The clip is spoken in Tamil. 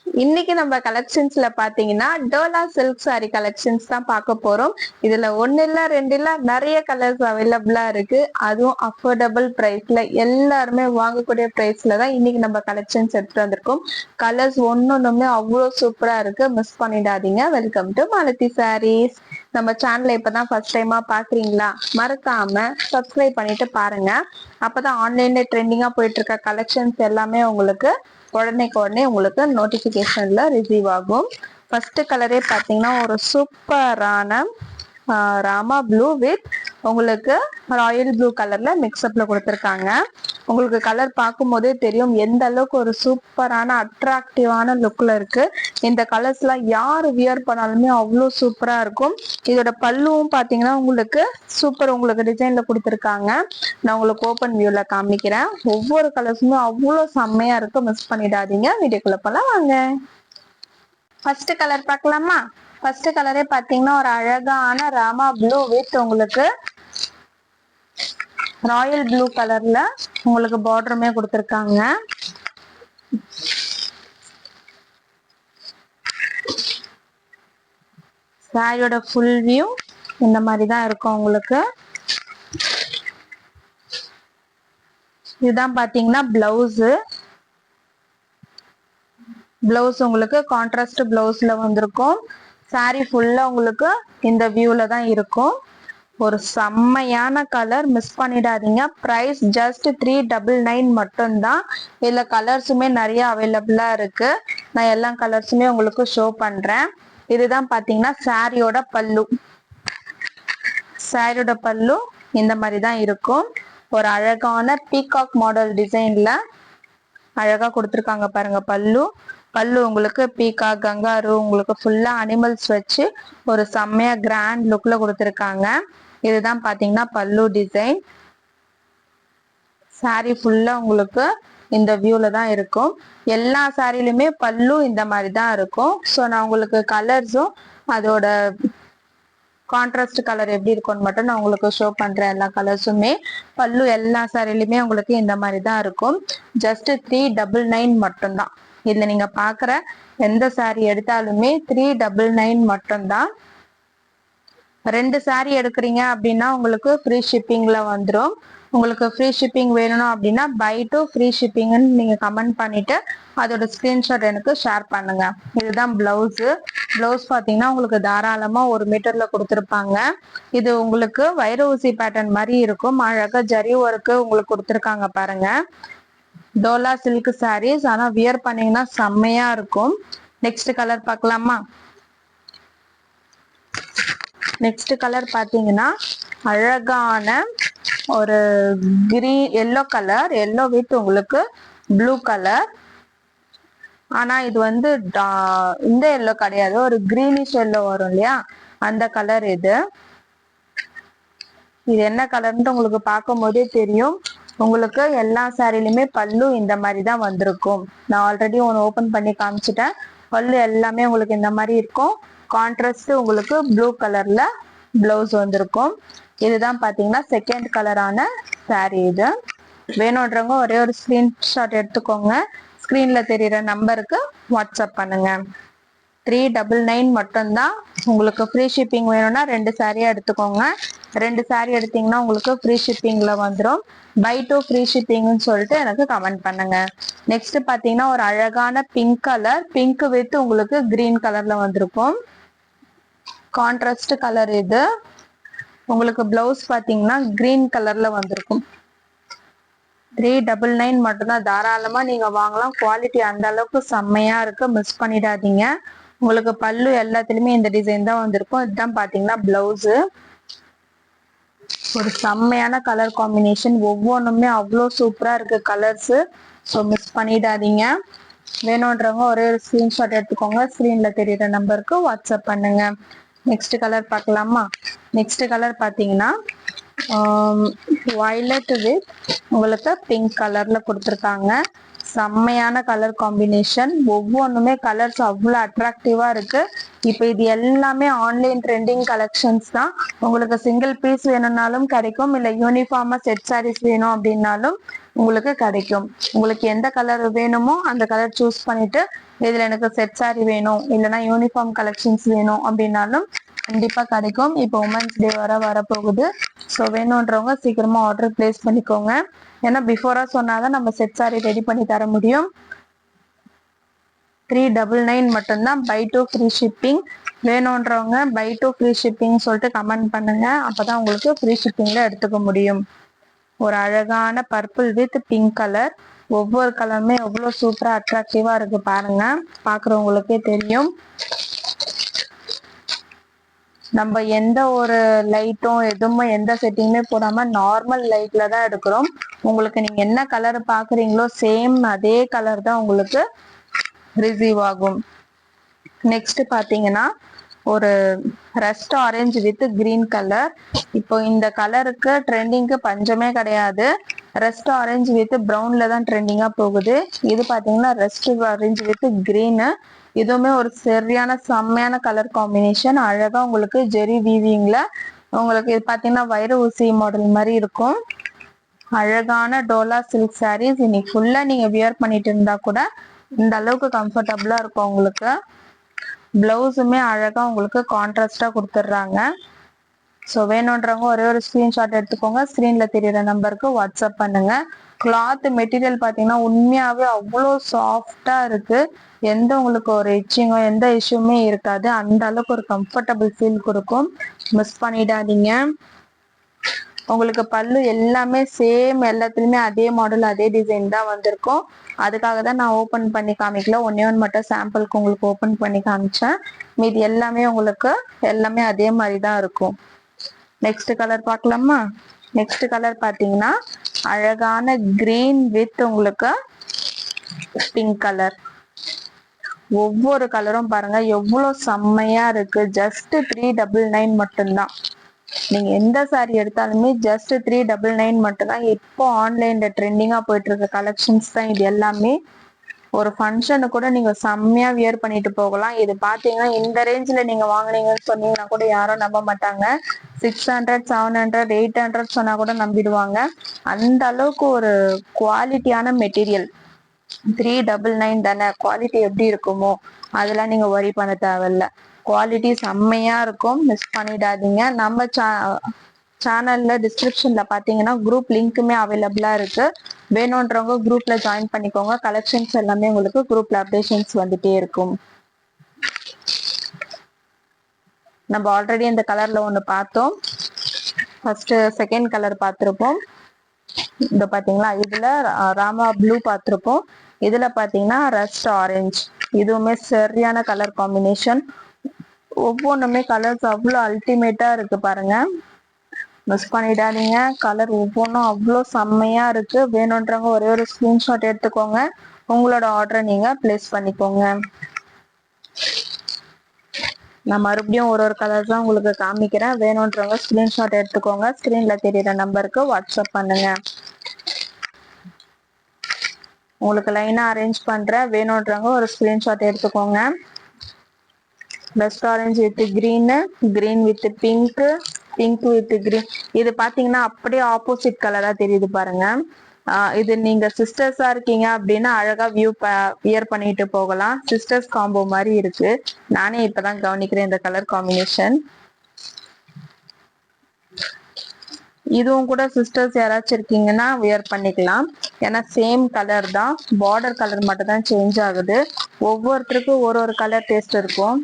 இன்னைக்கு நம்ம கலெக்ஷன்ஸ்ல பாத்தீங்கன்னா டோலா சில்க் சாரி கலெக்ஷன்ஸ் தான் பார்க்க போறோம். இதுல ஒன்னு இல்ல ரெண்டு இல்ல நிறைய கலர்ஸ் அவைலபிளா இருக்கு. அதுவும் அஃபோர்டபுள் பிரைஸ்ல எல்லாருமே வாங்கக்கூடிய பிரைஸ்ல தான் இன்னைக்கு நம்ம கலெக்ஷன்ஸ் எடுத்துட்டு வந்திருக்கோம். கலர்ஸ் ஒன்னொன்னுமே அவ்வளோ சூப்பரா இருக்கு, மிஸ் பண்ணிடாதீங்க. Welcome to Malathi sarees. நம்ம சேனலை இப்பதான் ஃபர்ஸ்ட் டைமா பாக்குறீங்களா? மறக்காம சப்ஸ்கிரைப் பண்ணிட்டு பாருங்க. அப்பதான் ஆன்லைன்ல ட்ரெண்டிங்கா போயிட்டு இருக்க கலெக்ஷன்ஸ் எல்லாமே உங்களுக்கு உடனே உங்களுக்கு நோட்டிபிகேஷன்ல ரிசீவ் ஆகும். ஃபர்ஸ்ட் கலரே பாத்தீங்கன்னா ஒரு சூப்பரான ராமா ப்ளூ வித் உங்களுக்கு ராயல் ப்ளூ கலர்ல மிக்ஸ்அப்ல கொடுத்துருக்காங்க. உங்களுக்கு கலர் பார்க்கும் போதே தெரியும் எந்த அளவுக்கு ஒரு சூப்பரான அட்ராக்டிவான லுக்ல இருக்கு. இந்த கலர்ஸ் எல்லாம் யாரு வியர் பண்ணாலுமே அவ்வளோ சூப்பரா இருக்கும். இதோட பல்லுவும் பாத்தீங்கன்னா உங்களுக்கு சூப்பர் உங்களுக்கு டிசைன்ல கொடுத்துருக்காங்க. நான் உங்களுக்கு ஓப்பன் வியூல காமிக்கிறேன். ஒவ்வொரு கலர்ஸுமே அவ்வளோ செம்மையா இருக்கு, மிஸ் பண்ணிடாதீங்க. வீடியோக்குள்ள போலாம் வாங்க. ஃபர்ஸ்ட் கலர் பார்க்கலாமா? ஃபர்ஸ்ட் கலரே பாத்தீங்கன்னா ஒரு அழகான ராமா ப்ளூ வித் உங்களுக்கு ராயல் ப்ளூ கலர்ல உங்களுக்கு பார்டருமே கொடுத்துருக்காங்க. சாரியோட ஃபுல் வியூ இந்த மாதிரி தான் இருக்கும் உங்களுக்கு. இதுதான் பாத்தீங்கன்னா பிளவுஸ் உங்களுக்கு கான்ட்ராஸ்ட் பிளவுஸ்ல வந்திருக்கும். சாரி ஃபுல்லா உங்களுக்கு இந்த வியூல தான் இருக்கும். ஒரு செம்மையான கலர், மிஸ் பண்ணிடாதீங்க. பிரைஸ் ஜஸ்ட் 399 மட்டும்தான். இதுல கலர்ஸுமே நிறைய அவைலபிளா இருக்கு. நான் எல்லா கலர்ஸுமே உங்களுக்கு ஷோ பண்றேன். இதுதான் பாத்தீங்கன்னா சாரியோட பல்லு. சாரியோட பல்லு இந்த மாதிரி தான் இருக்கும். ஒரு அழகான பீகாக் மாடல் டிசைன்ல அழகா கொடுத்துருக்காங்க பாருங்க. பல்லு உங்களுக்கு பீகா கங்காரு உங்களுக்கு ஃபுல்லா அனிமல்ஸ் வச்சு ஒரு செம்மையா கிராண்ட் லுக்ல கொடுத்துருக்காங்க. இதுதான் பாத்தீங்கன்னா பல்லு டிசைன். சாரி ஃபுல்லா உங்களுக்கு இந்த வியூல தான் இருக்கும். எல்லா சாரிலுமே பல்லு இந்த மாதிரி தான் இருக்கும். ஸோ நான் உங்களுக்கு கலர்ஸும் அதோட கான்ட்ராஸ்ட் கலர் எப்படி இருக்கும்னு மட்டும் நான் உங்களுக்கு ஷோ பண்றேன். எல்லா கலர்ஸுமே பல்லு எல்லா சாரிலுமே உங்களுக்கு இந்த மாதிரி தான் இருக்கும். ஜஸ்ட் 399 மட்டும்தான். இதுல நீங்க பாக்குற எந்த சாரி எடுத்தாலுமே 399 மட்டும்தான். 2 சாரி எடுக்கிறீங்க அப்படின்னா உங்களுக்கு ஃப்ரீ ஷிப்பிங்ல வந்துடும். உங்களுக்கு ஃப்ரீ ஷிப்பிங் வேணும் அப்படின்னா பை டு ஃப்ரீ ஷிப்பிங்னு நீங்க கமெண்ட் பண்ணிட்டு அதோட ஸ்கிரீன்ஷாட் எனக்கு ஷேர் பண்ணுங்க. இதுதான் பிளவுஸ் பாத்தீங்கன்னா உங்களுக்கு தாராளமா 1 மீட்டர்ல கொடுத்துருப்பாங்க. இது உங்களுக்கு வைர ஊசி பேட்டர்ன் மாதிரி இருக்கும். அழகா ஜரி ஒர்க்கு உங்களுக்கு கொடுத்துருக்காங்க பாருங்க. டோலா சில்க் சாரீஸ், ஆனா வியர் பண்ணீங்கன்னா செம்மையா இருக்கும். நெக்ஸ்ட் கலர் பார்க்கலாமா? நெக்ஸ்ட் கலர் பாத்தீங்கன்னா அழகான ஒரு எல்லோ கலர், எல்லோ வித் உங்களுக்கு ப்ளூ கலர். ஆனா இது வந்து இந்த எல்லோ கிடையாது, ஒரு கிரீனிஷ் எல்லோ வரும் இல்லையா, அந்த கலர் இது என்ன கலர்ன்ட்டு உங்களுக்கு பார்க்கும் போதே தெரியும். உங்களுக்கு எல்லா சாரிலுமே பல்லு இந்த மாதிரி தான் வந்திருக்கும். நான் ஆல்ரெடி ஒன்று ஓபன் பண்ணி காமிச்சிட்டேன். பல்லு எல்லாமே உங்களுக்கு இந்த மாதிரி இருக்கும். கான்ட்ராஸ்ட் உங்களுக்கு ப்ளூ கலர்ல பிளவுஸ் வந்திருக்கும். இதுதான் பாத்தீங்கன்னா செகண்ட் கலரான சாரி. இது வேணுன்றவங்க ஒரே ஒரு ஸ்கிரீன்ஷாட் எடுத்துக்கோங்க. ஸ்கிரீன்ல தெரியுற நம்பருக்கு வாட்ஸ்அப் பண்ணுங்க. 399 மட்டும்தான். உங்களுக்கு ஃப்ரீ ஷிப்பிங் வேணும்னா 2 சாரியா எடுத்துக்கோங்க. 2 சாரி எடுத்தீங்கன்னா உங்களுக்கு ஃப்ரீ ஷிப்பிங்ல வந்துடும். பை டு ஃப்ரீ ஷிப்பிங்னு சொல்லிட்டு எனக்கு கமெண்ட் பண்ணுங்க. நெக்ஸ்ட் பாத்தீங்கன்னா ஒரு அழகான பிங்க் கலர், பிங்க் வித் உங்களுக்கு கிரீன் கலர்ல வந்திருக்கும். கான்ட்ராஸ்ட் கலர் இது. உங்களுக்கு பிளவுஸ் பாத்தீங்கன்னா கிரீன் கலர்ல வந்திருக்கும். 399 மட்டும்தான். தாராளமா நீங்க வாங்கலாம். குவாலிட்டி அந்த அளவுக்கு செம்மையா இருக்கு, மிஸ் பண்ணிடாதீங்க. உங்களுக்கு பல்லு எல்லாத்துலயுமே இந்த டிசைன் தான் வந்திருக்கும். இதுதான் பாத்தீங்கன்னா பிளவுஸ். ஒரு செம்மையான கலர் காம்பினேஷன். ஒவ்வொன்றுமே அவ்வளோ சூப்பரா இருக்கு கலர்ஸ். ஸோ மிஸ் பண்ணிடாதீங்க. வேணுன்றவங்க ஒரே ஒரு ஸ்கிரீன்ஷாட் எடுத்துக்கோங்க. ஸ்கிரீன்ல தெரியுற நம்பருக்கு வாட்ஸ்அப் பண்ணுங்க. நெக்ஸ்ட் கலர் பார்க்கலாமா? நெக்ஸ்ட் கலர் பாத்தீங்கன்னா வயலட் வித் உங்களுக்கு பிங்க் கலர்ல கொடுத்துருக்காங்க. செம்மையான கலர் காம்பினேஷன். ஒவ்வொன்றுமே கலர்ஸ் அவ்வளோ அட்ராக்டிவா இருக்கு. இப்போ இது எல்லாமே ஆன்லைன் ட்ரெண்டிங் கலெக்ஷன்ஸ் தான். உங்களுக்கு சிங்கிள் பீஸ் வேணும்னாலும் கிடைக்கும், இல்லை யூனிஃபார்மா செட் சாரீஸ் வேணும் அப்படின்னாலும் உங்களுக்கு கிடைக்கும். உங்களுக்கு எந்த கலர் வேணுமோ அந்த கலர் சூஸ் பண்ணிட்டு இதுல எனக்கு செட் சாரி வேணும் இல்லைன்னா யூனிஃபார்ம் கலெக்ஷன்ஸ் வேணும் அப்படின்னாலும் கண்டிப்பா கிடைக்கும். இப்போ உமன்ஸ் டே வரப்போகுது. ஸோ வேணுன்றவங்க சீக்கிரமா ஆர்டர் பிளேஸ் பண்ணிக்கோங்க. ஏன்னா பிஃபோரா சொன்னாதான் நம்ம செட் சாரி ரெடி பண்ணி தர முடியும். 399 மட்டும்தான். Buy 2 free shipping. வேணுன்றவங்க பை 2 ஃப்ரீ ஷிப்பிங் சொல்லிட்டு கமெண்ட் பண்ணுங்க. அப்பதான் உங்களுக்கு ஃப்ரீ ஷிப்பிங்ல எடுத்துக்க முடியும். ஒரு அழகான பர்பிள் வித் பிங்க் கலர். ஒவ்வொரு கலருமே எவ்வளவு சூப்பரா அட்ராக்டிவா இருக்கு பாருங்க, பாக்குறவங்களுக்கே தெரியும். நம்ம எந்த ஒரு லைட்டும் எதுவுமே எந்த செட்டிங்குமே போடாம நார்மல் லைட்ல தான் எடுக்கிறோம். உங்களுக்கு நீங்க என்ன கலர் பாக்குறீங்களோ சேம் அதே கலர் தான் உங்களுக்கு ரிசீவ் ஆகும். நெக்ஸ்ட் பாத்தீங்கன்னா ஒரு rust orange with green colour. இப்போ இந்த கலருக்கு ட்ரெண்டிங்க்கு பஞ்சமே கிடையாது. ரஸ்ட் ஆரஞ்சு வித் ப்ரௌன்ல தான் ட்ரெண்டிங்கா போகுது. இது பாத்தீங்கன்னா ரஸ்ட் ஆரஞ்சு வித் கிரீனு. இதுவுமே ஒரு சரியான செம்மையான கலர் காம்பினேஷன். அழகா உங்களுக்கு ஜெரி வீவிங்ல உங்களுக்கு இது பாத்தீங்கன்னா வைர ஊசி மாடல் மாதிரி இருக்கும். அழகான டோலா சில்க் சாரீஸ். இன்னைக்கு ஃபுல்லா நீங்க வியர் பண்ணிட்டு இருந்தா கூட இந்த அளவுக்கு கம்ஃபர்டபுளா இருக்கும் உங்களுக்கு. பிளவுஸுமே அழகா உங்களுக்கு கான்ட்ராஸ்டா கொடுத்துட்றாங்க. ஸோ வேணுன்றவங்க ஒரே ஒரு ஸ்கிரீன்ஷாட் எடுத்துக்கோங்க. ஸ்க்ரீன்ல தெரியுற நம்பருக்கு வாட்ஸ்அப் பண்ணுங்க. கிளாத் மெட்டீரியல் பார்த்தீங்கன்னா உண்மையாவே அவ்வளோ சாஃப்டா இருக்கு. எந்த உங்களுக்கு ஒரு இச்சிங்கோ எந்த இஷ்யூமே இருக்காது. அந்த அளவுக்கு ஒரு கம்ஃபர்டபுள் ஃபீல் கொடுக்கும். மிஸ் பண்ணிடாதீங்க. உங்களுக்கு பல்லு எல்லாமே சேம், எல்லாத்துலயுமே அதே மாடல் அதே டிசைன் தான் வந்திருக்கும். அதுக்காக தான் நான் ஓபன் பண்ணி காமிக்கல. ஒன்னே ஒன்று மட்டும் சாம்பிளுக்கு உங்களுக்கு ஓபன் பண்ணி காமிச்சேன். மீதி எல்லாமே உங்களுக்கு எல்லாமே அதே மாதிரி தான் இருக்கும். நெக்ஸ்ட் கலர் பார்க்கலாமா? நெக்ஸ்ட் கலர் பாத்தீங்கன்னா அழகான கிரீன் வித் உங்களுக்கு பிங்க் கலர். ஒவ்வொரு கலரும் பாருங்க எவ்வளவு செம்மையா இருக்கு. ஜஸ்ட் 399 மட்டும்தான். நீங்க எந்த சாரி எடுத்தாலுமே ஜஸ்ட் 399 மட்டும்தான். இப்போ ஆன்லைன்ல ட்ரெண்டிங்கா போயிட்டு இருக்க கலெக்ஷன்ஸ் தான் இது எல்லாமே. ஒரு ஃபங்க்ஷனு கூட நீங்க செம்மையா வியர் பண்ணிட்டு போகலாம். இது பாத்தீங்கன்னா இந்த ரேஞ்ச்ல நீங்க வாங்குனீங்கன்னு சொன்னீங்கன்னா கூட யாரும் நம்ப மாட்டாங்க. 600 700 800 சொன்னா கூட நம்பிடுவாங்க. அந்த அளவுக்கு ஒரு குவாலிட்டியான மெட்டீரியல். 399 தானே, குவாலிட்டி எப்படி இருக்குமோ அதெல்லாம் நீங்க ஒரி பண்ண தேவையில்ல. குவாலிட்டி செம்மையா இருக்கும். மிஸ் பண்ணிடாதீங்க. நம்ம சேனல்ல டிஸ்கிரிப்ஷன்ல பாத்தீங்கன்னா குரூப் லிங்க்குமே அவைலபிளா இருக்கு. வேணுன்றவங்க குரூப்ல ஜாயின் பண்ணிக்கோங்க. கலெக்ஷன்ஸ் எல்லாமே உங்களுக்கு குரூப்ல அப்டேஷன்ஸ் வந்துட்டே இருக்கும். நம்ம ஆல்ரெடி இந்த கலர்ல ஒண்ணு பார்த்தோம். ஃபர்ஸ்ட் செகண்ட் கலர் பார்த்திருப்போம். இந்த பாத்தீங்களா, இதுல ராமா ப்ளூ பார்த்திருப்போம். இதுல பாத்தீங்கன்னா ரஸ்ட் ஆரஞ்சு. இதுவுமே சரியான கலர் காம்பினேஷன். ஒவ்வொன்றுமே கலர்ஸ் அவ்வளோ அல்டிமேட்டா இருக்கு பாருங்க. மிஸ் பண்ணிடாதீங்க. கலர் ஒவ்வொன்றும் அவ்வளோ செம்மையா இருக்கு. வேணுன்றவங்க ஒரே ஒரு ஸ்கிரீன்ஷாட் எடுத்துக்கோங்க. உங்களோட ஆர்டரை நீங்க பிளேஸ் பண்ணிக்கோங்க. நான் மறுபடியும் ஒரு கலர் தான் உங்களுக்கு காமிக்கிறேன். வேணுன்றவங்க ஸ்கிரீன்ஷாட் எடுத்துக்கோங்க. ஸ்கிரீன்ல தெரியுற நம்பருக்கு வாட்ஸ்அப் பண்ணுங்க. உங்களுக்கு லைனா அரேஞ்ச் பண்றேன். வேணுன்றவங்க ஒரு ஸ்கிரீன்ஷாட் எடுத்துக்கோங்க. Best orange with green, green with pink, pink with green. இது பாத்தீங்கன்னா அப்படியே ஆப்போசிட் கலரா தெரியுது பாருங்க. இது நீங்க சிஸ்டர்ஸா இருக்கீங்க அப்படின்னா அழகா வியர் பண்ணிட்டு போகலாம். சிஸ்டர்ஸ் காம்போ மாதிரி இருக்கு. நானே இப்பதான் கவனிக்கிறேன் இந்த கலர் காம்பினேஷன். இதுவும் கூட சிஸ்டர்ஸ் யாராச்சும் இருக்கீங்கன்னா வியர் பண்ணிக்கலாம். ஏன்னா சேம் கலர் தான், பார்டர் கலர் மட்டும் தான் சேஞ்ச் ஆகுது. ஒவ்வொருத்தருக்கும் ஒரு ஒரு கலர் டேஸ்ட் இருக்கும்.